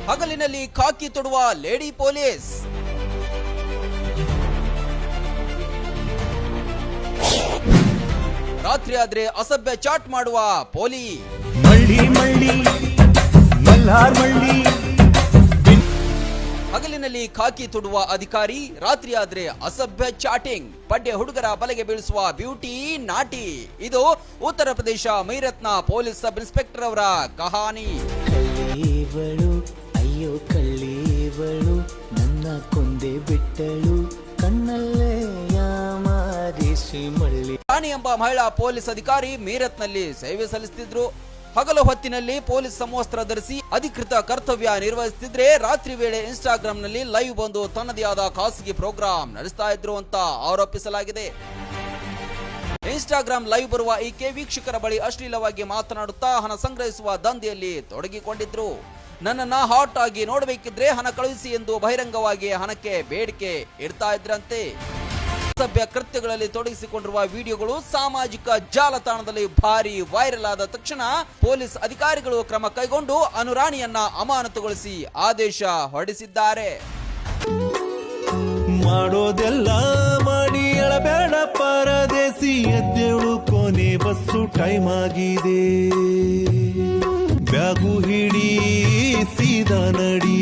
ಹಗಲಿನಲ್ಲಿ ಖಾಕಿ ತೊಡುವ lady police. ರಾತ್ರಿ ಆದ್ರೆ ಅಸಭ್ಯ ಚಾಟ್ ಮಾಡುವ ಪೊಲೀ. ಹಗಲಿನಲ್ಲಿ ಖಾಕಿ ತೊಡುವ ಅಧಿಕಾರಿ, ರಾತ್ರಿ ಆದ್ರೆ ಅಸಭ್ಯ ಚಾಟಿಂಗ್, ಪಡ್ಡೆ ಹುಡುಗರ ಬಲೆಗೆ ಬೀಳಿಸುವ ಬ್ಯೂಟಿ ನಾಟಿ. ಇದು Uttar Pradesh ಮೀರತ್ನ police sub inspector ಅವರ ಕಹಾನಿ. ಅಯ್ಯೋ ಕಳ್ಳೇವಳು ನನ್ನ ಕೊಂದೆ ಬಿಟ್ಟಳು, ಕಣ್ಣಲ್ಲೇ ಯಾಮಾರಿಸಿ ಮಳ್ಳಿ. ರಾಣಿ ಎಂಬ ಮಹಿಳಾ ಪೊಲೀಸ್ ಅಧಿಕಾರಿ ಮೀರತ್ನಲ್ಲಿ ಸೇವೆ ಸಲ್ಲಿಸುತ್ತಿದ್ರು. ಹಗಲು ಹೊತ್ತಿನಲ್ಲಿ ಪೊಲೀಸ್ ಸಮವಸ್ತ್ರ ಧರಿಸಿ ಅಧಿಕೃತ ಕರ್ತವ್ಯ ನಿರ್ವಹಿಸುತ್ತಿದ್ರೆ, ರಾತ್ರಿ ವೇಳೆ ಇನ್ಸ್ಟಾಗ್ರಾಮ್ ನಲ್ಲಿ ಲೈವ್ ಬಂದು ತನ್ನದೇ ಆದ ಖಾಸಗಿ ಪ್ರೋಗ್ರಾಂ ನಡೆಸ್ತಾ ಇದ್ರು ಅಂತ ಆರೋಪಿಸಲಾಗಿದೆ. ಇನ್ಸ್ಟಾಗ್ರಾಮ್ ಲೈವ್ ಬರುವ ಈಕೆ ವೀಕ್ಷಕರ ಬಳಿ ಅಶ್ಲೀಲವಾಗಿ ಮಾತನಾಡುತ್ತಾ ಹಣ ಸಂಗ್ರಹಿಸುವ ದಂಧೆಯಲ್ಲಿ ತೊಡಗಿಕೊಂಡಿದ್ರು. ನನ್ನನ್ನ ಹಾಟ್ ಆಗಿ ನೋಡಬೇಕಿದ್ರೆ ಹಣ ಕಳುಹಿಸಿ ಎಂದು ಬಹಿರಂಗವಾಗಿ ಹಣಕ್ಕೆ ಬೇಡಿಕೆ ಇಡ್ತಾ ಇದ್ರಂತೆ. ಸಭ್ಯ ಕೃತ್ಯಗಳಲ್ಲಿ ತೊಡಗಿಸಿಕೊಂಡಿರುವ ವಿಡಿಯೋಗಳು ಸಾಮಾಜಿಕ ಜಾಲತಾಣದಲ್ಲಿ ಭಾರಿ ವೈರಲ್ ಆದ ತಕ್ಷಣ ಪೊಲೀಸ್ ಅಧಿಕಾರಿಗಳು ಕ್ರಮ ಕೈಗೊಂಡು ಅನುರಾಣಿಯನ್ನ ಅಮಾನತುಗೊಳಿಸಿ ಆದೇಶ ಹೊರಡಿಸಿದ್ದಾರೆ. ಮಾಡೋದೆಲ್ಲ ಮಾಡಿ ಎಳಬೇಡ ಪರದೇಸಿ, ಎದ್ದೇಳು ಕೊನೆ ಬಸ್ಸು ಟೈಮ್ ಆಗಿದೆ, ಬ್ಯಾಗು ಹಿಡಿ ಸೀದಾ ನಡಿ.